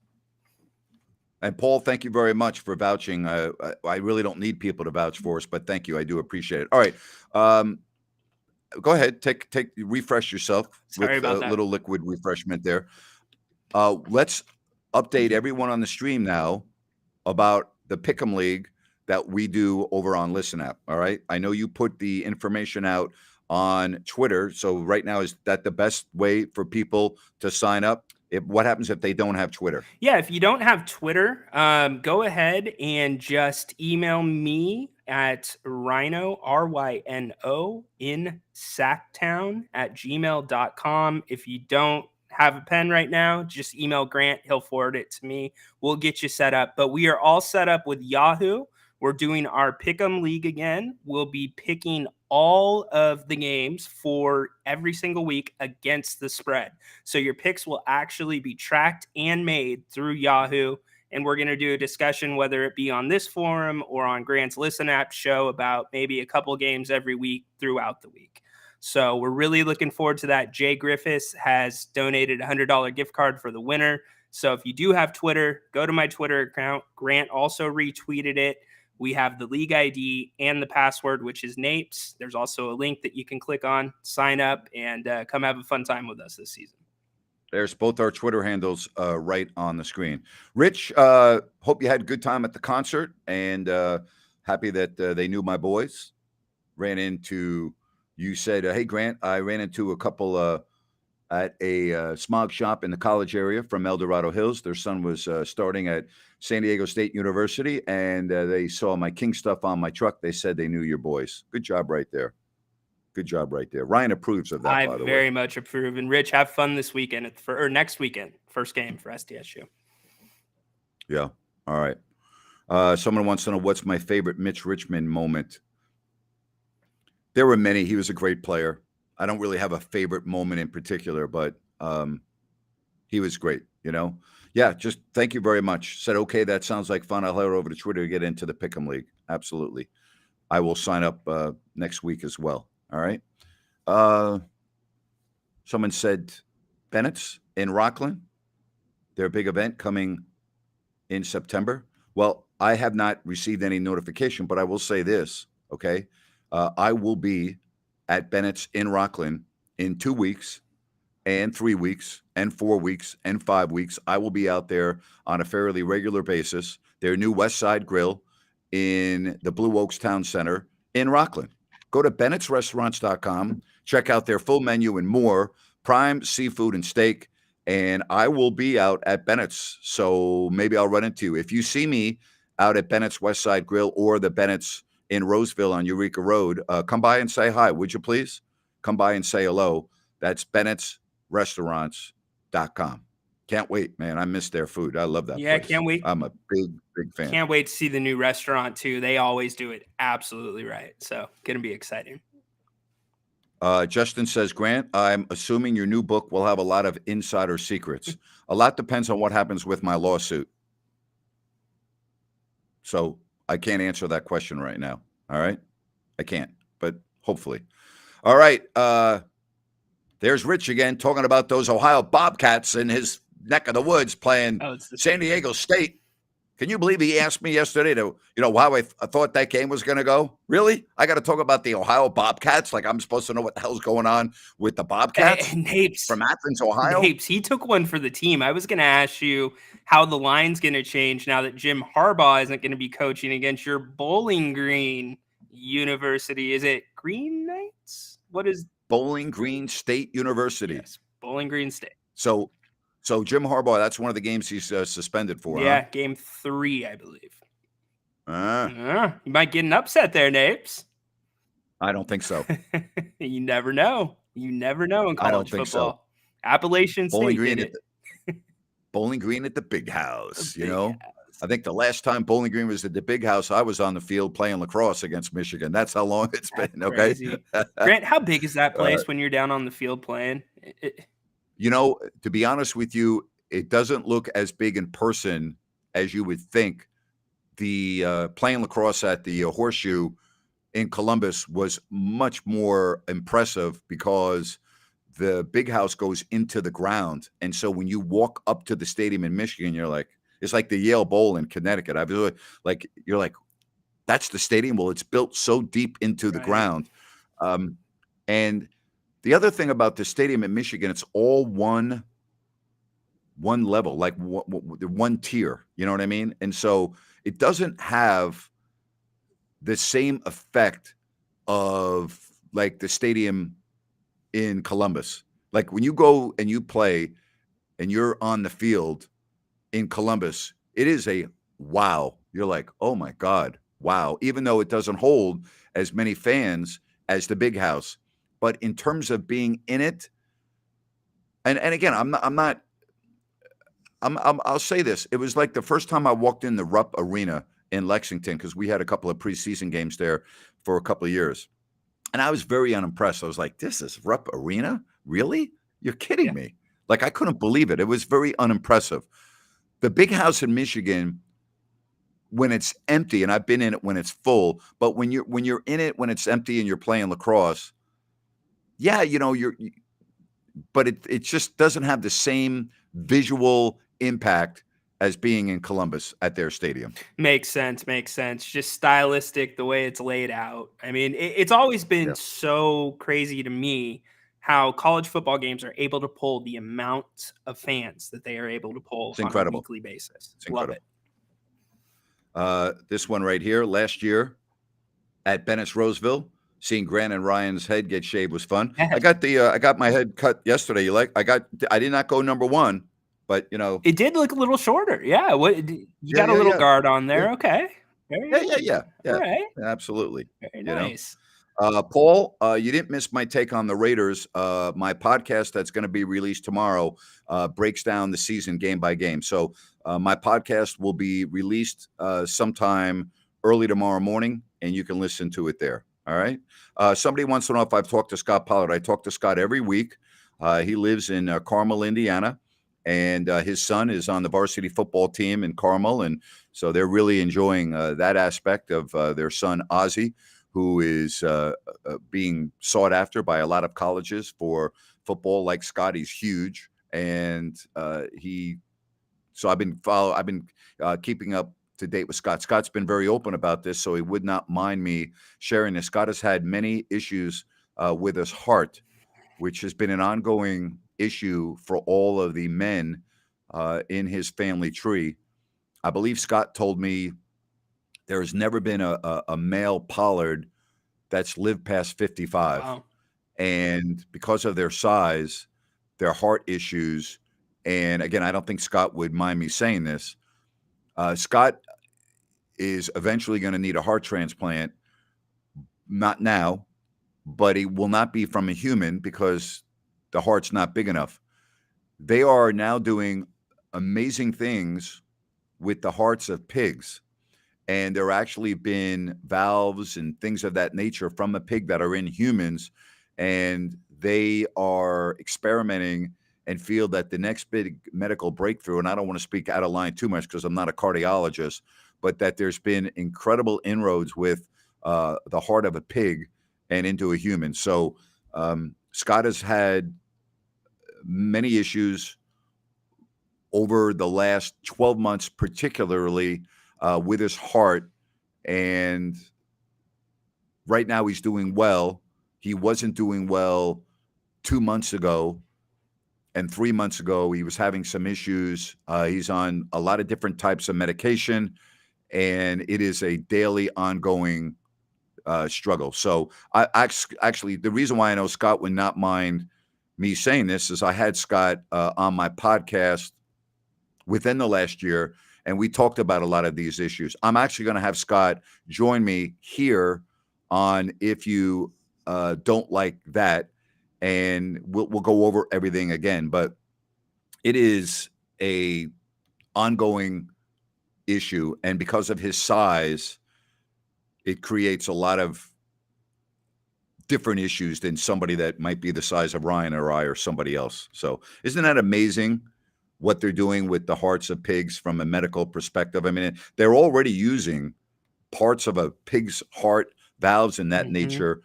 And Paul, thank you very much for vouching. I really don't need people to vouch for us, but thank you. I do appreciate it. All right. Go ahead. Refresh yourself. Sorry about that. A little liquid refreshment there. Let's update everyone on the stream now about the Pick'em League that we do over on Listen App. All right. I know you put the information out on Twitter. So right now, is that the best way for people to sign up? What happens if they don't have Twitter? Yeah, if you don't have Twitter, go ahead and just email me at Rhino, RYNO, in Sactown at gmail.com. If you don't have a pen right now, just email Grant. He'll forward it to me. We'll get you set up. But we are all set up with Yahoo. We're doing our Pick'em League again. We'll be picking all of the games for every single week against the spread. So your picks will actually be tracked and made through Yahoo. And we're going to do a discussion, whether it be on this forum or on Grant's Listen App show, about maybe a couple games every week throughout the week. So we're really looking forward to that. Jay Griffiths has donated a $100 gift card for the winner. So if you do have Twitter, go to my Twitter account. Grant also retweeted it. We have the league ID and the password, which is NAPES. There's also a link that you can click on, sign up, and come have a fun time with us this season. There's both our Twitter handles right on the screen. Rich, hope you had a good time at the concert, and happy that they knew my boys. You said, hey, Grant, I ran into a couple at a smog shop in the college area from El Dorado Hills. Their son was starting at San Diego State University, and they saw my King stuff on my truck. They said they knew your boys. Good job right there. Good job right there. Ryan approves of that, by the way. I very much approve. And Rich, have fun this weekend or next weekend. First game for SDSU. Yeah. All right. Someone wants to know, what's my favorite Mitch Richmond moment? There were many. He was a great player. I don't really have a favorite moment in particular, but he was great, Yeah, just thank you very much. Said, okay, that sounds like fun. I'll head over to Twitter to get into the Pick'em League. Absolutely. I will sign up next week as well. All right. Someone said Bennett's in Rockland, their big event coming in September. Well, I have not received any notification, but I will say this, okay? I will be at Bennett's in Rockland in 2 weeks and 3 weeks and 4 weeks and 5 weeks. I will be out there on a fairly regular basis. Their new West Side Grill in the Blue Oaks Town Center in Rockland. Go to Bennett'sRestaurants.com, check out their full menu and more, prime seafood and steak, and I will be out at Bennett's. So maybe I'll run into you. If you see me out at Bennett's West Side Grill or the Bennett's in Roseville on Eureka Road, come by and say hi, would you please? Come by and say hello. That's Bennett'sRestaurants.com. Can't wait, man. I miss their food. I love that place. Can't wait. I'm a big fan. Can't wait to see the new restaurant, too. They always do it absolutely right. So, going to be exciting. Justin says, Grant, I'm assuming your new book will have a lot of insider secrets. A lot depends on what happens with my lawsuit. So I can't answer that question right now. All right? I can't, but hopefully. All right. There's Rich again talking about those Ohio Bobcats in his neck of the woods playing San Diego State. Can you believe he asked me yesterday how I thought that game was going to go? Really? I got to talk about the Ohio Bobcats like I'm supposed to know what the hell's going on with the Bobcats from Athens, Ohio? Napes, he took one for the team. I was going to ask you how the line's going to change now that Jim Harbaugh isn't going to be coaching against your Bowling Green University. Is it Green Knights? What is Bowling Green State University? Yes, Bowling Green State. So Jim Harbaugh, that's one of the games he's suspended for. Yeah, huh? Game 3, I believe. You might get an upset there, Napes. I don't think so. You never know. You never know in college football. So. Appalachian State did it. Bowling Green at the Big House, House. I think the last time Bowling Green was at the Big House, I was on the field playing lacrosse against Michigan. That's how long it's been, okay? Grant, how big is that place when you're down on the field playing? To be honest with you, it doesn't look as big in person as you would think. The playing lacrosse at the Horseshoe in Columbus was much more impressive because the Big House goes into the ground. And so when you walk up to the stadium in Michigan, you're like, it's like the Yale Bowl in Connecticut. You're like, that's the stadium. Well, it's built so deep into the ground. And the other thing about the stadium in Michigan, it's all one level, like one tier. You know what I mean? And so it doesn't have the same effect of like the stadium in Columbus. Like when you go and you play, and you're on the field in Columbus, it is a wow. You're like, oh my God, wow. Even though it doesn't hold as many fans as the big house. But in terms of being in it, and again, I'll say this. It was like the first time I walked in the Rupp Arena in Lexington, because we had a couple of preseason games there for a couple of years. And I was very unimpressed. I was like, this is Rupp Arena? Really? You're kidding Yeah. me. Like, I couldn't believe it. It was very unimpressive. The big house in Michigan, when it's empty, and I've been in it when it's full, but when you're in it when it's empty and you're playing lacrosse, yeah, but it just doesn't have the same visual impact as being in Columbus at their stadium. Makes sense. Makes sense. Just stylistic, the way it's laid out. I mean, it's always been Yeah. so crazy to me how college football games are able to pull the amount of fans that they are able to pull It's on a incredible. weekly basis. It's Love incredible. it. This one right here, last year at Bennett's Roseville, seeing Grant and Ryan's head get shaved was fun. I got my head cut yesterday. I did not go number one, but It did look a little shorter. Yeah. You got a yeah, little yeah. guard on there. Yeah. Okay. Very nice. Yeah. All right. Absolutely. Very You know? nice. Paul, you didn't miss my take on the Raiders. My podcast that's going to be released tomorrow breaks down the season game by game. So my podcast will be released sometime early tomorrow morning, and you can listen to it there. All right. Somebody wants to know if I've talked to Scott Pollard. I talk to Scott every week. He lives in Carmel, Indiana, and his son is on the varsity football team in Carmel. And so they're really enjoying that aspect of their son, Ozzie, who is being sought after by a lot of colleges for football. Like Scott, he's huge, and So I've been keeping up to date with Scott. Scott's been very open about this, so he would not mind me sharing this. Scott has had many issues with his heart, which has been an ongoing issue for all of the men in his family tree. I believe Scott told me there has never been a male Pollard that's lived past 55. Wow. And because of their size, their heart issues, and again, I don't think Scott would mind me saying this, Scott is eventually going to need a heart transplant, not now, but it will not be from a human because the heart's not big enough. They are now doing amazing things with the hearts of pigs. And there actually been valves and things of that nature from a pig that are in humans. And they are experimenting and feel that the next big medical breakthrough, and I don't want to speak out of line too much because I'm not a cardiologist, but that there's been incredible inroads with the heart of a pig and into a human. So Scott has had many issues over the last 12 months, particularly with his heart. And right now he's doing well. He wasn't doing well 2 months ago. And 3 months ago, he was having some issues. He's on a lot of different types of medication, and it is a daily ongoing struggle. So I actually, the reason why I know Scott would not mind me saying this is I had Scott on my podcast within the last year, and we talked about a lot of these issues. I'm actually going to have Scott join me here on If You Don't Like That, and we'll go over everything again. But it is a ongoing issue, and because of his size, it creates a lot of different issues than somebody that might be the size of Ryan or I or somebody else. So isn't that amazing what they're doing with the hearts of pigs from a medical perspective? I mean, they're already using parts of a pig's heart, valves and that nature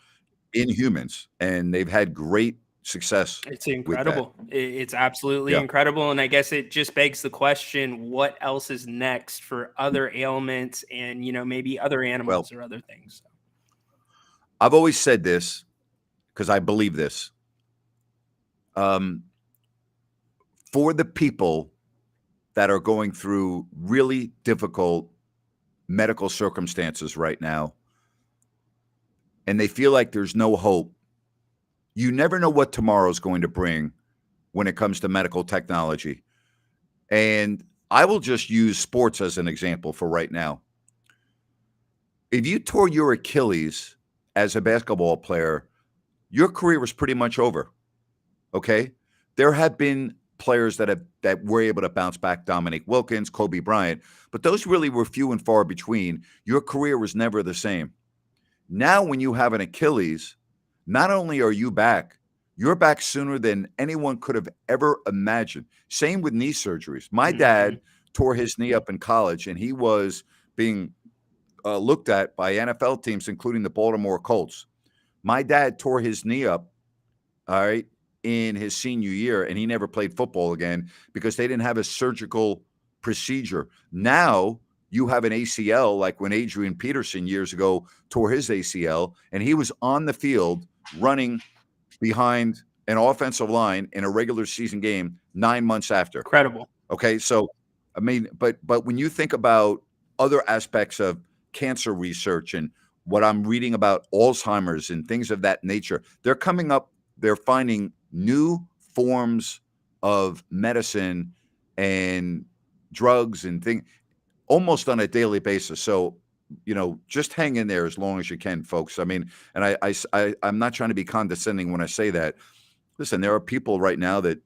in humans, and they've had great success. It's incredible. It's absolutely incredible. And I guess it just begs the question, what else is next for other ailments and, maybe other animals or other things? I've always said this because I believe this. For the people that are going through really difficult medical circumstances right now, and they feel like there's no hope, you never know what tomorrow is going to bring when it comes to medical technology. And I will just use sports as an example for right now. If you tore your Achilles as a basketball player, your career was pretty much over. Okay? There have been players that were able to bounce back, Dominique Wilkins, Kobe Bryant, but those really were few and far between. Your career was never the same. Now, when you have an Achilles, not only are you back, you're back sooner than anyone could have ever imagined. Same with knee surgeries. My dad tore his knee up in college, and he was being looked at by NFL teams, including the Baltimore Colts. My dad tore his knee up, all right, in his senior year, and he never played football again because they didn't have a surgical procedure. Now you have an ACL, like when Adrian Peterson years ago tore his ACL, and he was on the field running behind an offensive line in a regular season game 9 months after. Incredible. Okay, so I mean, but when you think about other aspects of cancer research and what I'm reading about Alzheimer's and things of that nature, they're finding new forms of medicine and drugs and things almost on a daily basis. So, just hang in there as long as you can, folks. I mean, and I'm not trying to be condescending when I say that. Listen, there are people right now that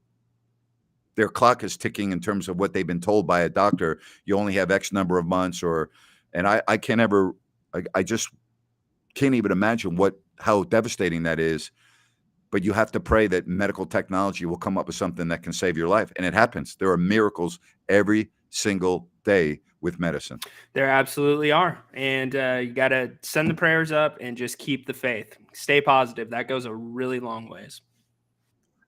their clock is ticking in terms of what they've been told by a doctor. You only have X number of months, and I can't ever, I just can't even imagine how devastating that is. But you have to pray that medical technology will come up with something that can save your life. And it happens. There are miracles every single day with medicine. There absolutely are. And you got to send the prayers up and just keep the faith. Stay positive. That goes a really long ways.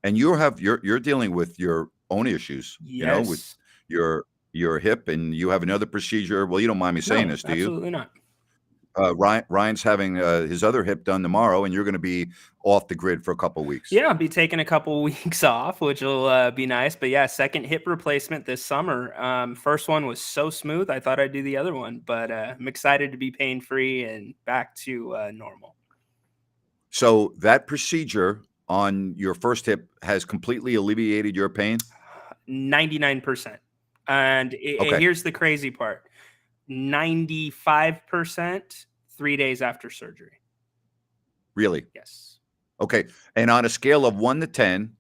And you're dealing with your own issues, yes. With your hip, and you have another procedure. Well, you don't mind me saying this, do you? Absolutely not. Ryan's having his other hip done tomorrow, and you're going to be off the grid for a couple of weeks. Yeah, I'll be taking a couple of weeks off, which will be nice. But yeah, second hip replacement this summer. First one was so smooth, I thought I'd do the other one. But I'm excited to be pain-free and back to normal. So that procedure on your first hip has completely alleviated your pain? 99%. And here's the crazy part. 95% 3 days after surgery. Really? Yes. Okay. And on a scale of 1 to 10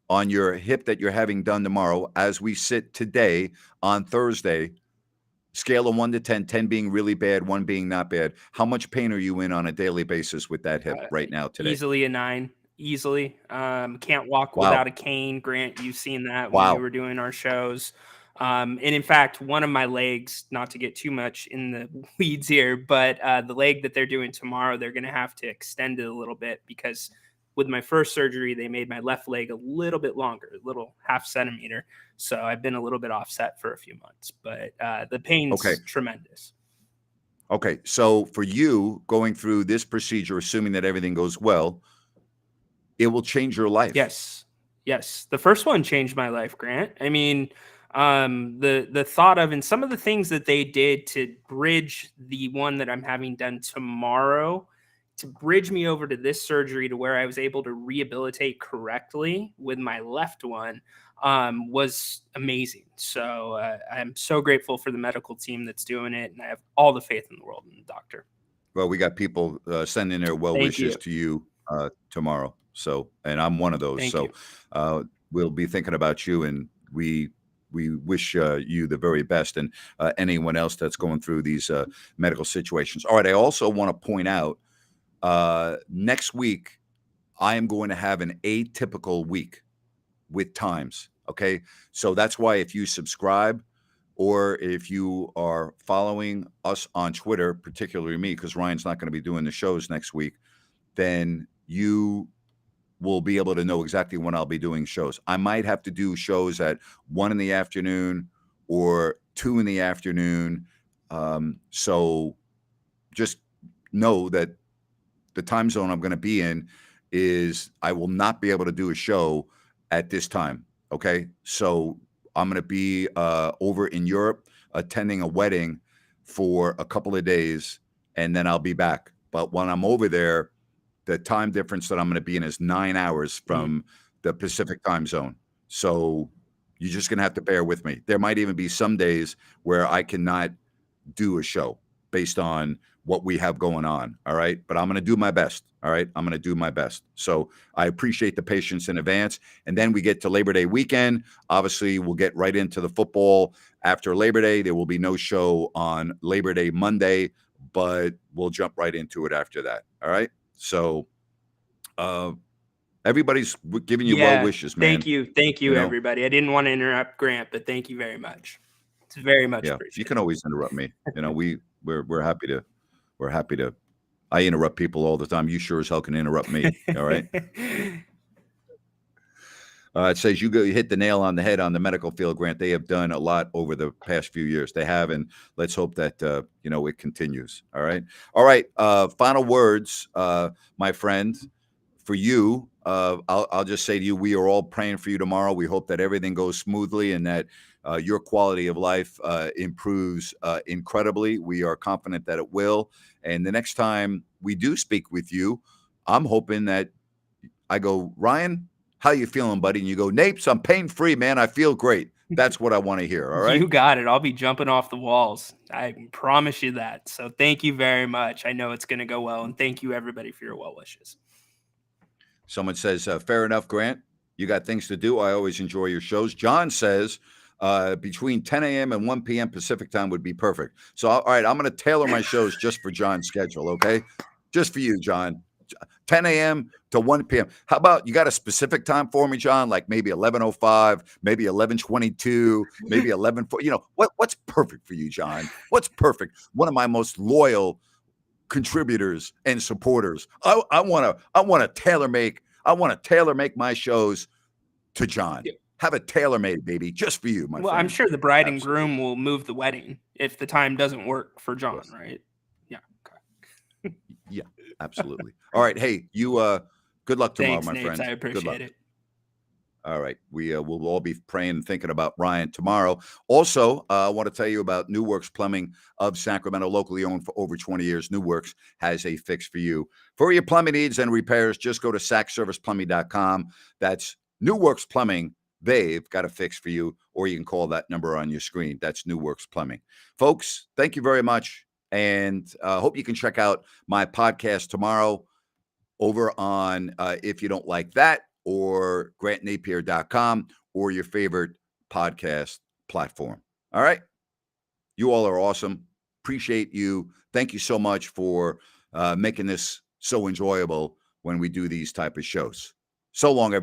on your hip that you're having done tomorrow, as we sit today on Thursday, scale of 1 to 10, 10 being really bad, 1 being not bad, how much pain are you in on a daily basis with that hip right now today? Easily a 9. Easily. Can't walk without a cane. Grant, you've seen that when we were doing our shows. And in fact, one of my legs, not to get too much in the weeds here, but the leg that they're doing tomorrow, they're going to have to extend it a little bit because with my first surgery, they made my left leg a little bit longer, a little half centimeter. So I've been a little bit offset for a few months, but the pain's tremendous. Okay. So for you going through this procedure, assuming that everything goes well, it will change your life. Yes. Yes. The first one changed my life, Grant. I mean, the thought of, and some of the things that they did to bridge the one that I'm having done tomorrow, to bridge me over to this surgery to where I was able to rehabilitate correctly with my left one, was amazing. So I'm so grateful for the medical team that's doing it. And I have all the faith in the world in the doctor. Well, we got people sending their well wishes to you tomorrow. So, and I'm one of those. We'll be thinking about you, and we wish you the very best, and anyone else that's going through these medical situations. All right. I also want to point out next week, I am going to have an atypical week with times. Okay. So that's why if you subscribe or if you are following us on Twitter, particularly me, because Ryan's not going to be doing the shows next week, then you will be able to know exactly when I'll be doing shows. I might have to do shows at 1 in the afternoon or 2 in the afternoon. So just know that the time zone I'm going to be in is I will not be able to do a show at this time. Okay. So I'm going to be over in Europe attending a wedding for a couple of days, and then I'll be back. But when I'm over there, the time difference that I'm going to be in is 9 hours from the Pacific time zone. So you're just going to have to bear with me. There might even be some days where I cannot do a show based on what we have going on. All right. But I'm going to do my best. All right. I'm going to do my best. So I appreciate the patience in advance. And then we get to Labor Day weekend. Obviously, we'll get right into the football after Labor Day. There will be no show on Labor Day Monday, but we'll jump right into it after that. All right. So everybody's giving you well wishes, man. Thank you, everybody. I didn't want to interrupt Grant, but thank you very much. It's very much appreciated. You can always interrupt me. We're happy to. We're happy to. I interrupt people all the time. You sure as hell can interrupt me. All right. It says you hit the nail on the head on the medical field, Grant. They have done a lot over the past few years. They have, and let's hope that it continues. All right. All right. Final words, my friend, for you. I'll just say to you, we are all praying for you tomorrow. We hope that everything goes smoothly and that your quality of life improves incredibly. We are confident that it will. And the next time we do speak with you, I'm hoping that I go, Ryan, how you feeling, buddy? And you go, Napes, I'm pain-free, man. I feel great. That's what I want to hear. All right. You got it. I'll be jumping off the walls. I promise you that. So thank you very much. I know it's going to go well. And thank you, everybody, for your well wishes. Someone says, fair enough, Grant. You got things to do. I always enjoy your shows. John says, between 10 a.m. and 1 p.m. Pacific time would be perfect. So, all right, I'm going to tailor my shows just for John's schedule, okay? Just for you, John. 10 a.m. to 1 p.m. How about you got a specific time for me, John? Like maybe 11:05, maybe 11:22, maybe 11:40. What's perfect for you, John? What's perfect? One of my most loyal contributors and supporters. I want to tailor make my shows to John. Have it tailor-made, baby, just for you, my friend. Well, I'm sure the bride and groom will move the wedding if the time doesn't work for John, right? Yeah. Okay. Yeah, absolutely. All right. Hey, you good luck tomorrow, Thanks, my Nate. friend. I appreciate it. All right. We will all be praying and thinking about Ryan tomorrow. Also, I want to tell you about New Works Plumbing of Sacramento, locally owned for over 20 years. New Works has a fix for you. For your plumbing needs and repairs, just go to sacserviceplumbing.com. That's New Works Plumbing. They've got a fix for you, or you can call that number on your screen. That's New Works Plumbing. Folks, thank you very much. And hope you can check out my podcast tomorrow over on If You Don't Like That, or grantnapier.com, or your favorite podcast platform. All right. You all are awesome. Appreciate you. Thank you so much for making this so enjoyable when we do these type of shows. So long, everybody.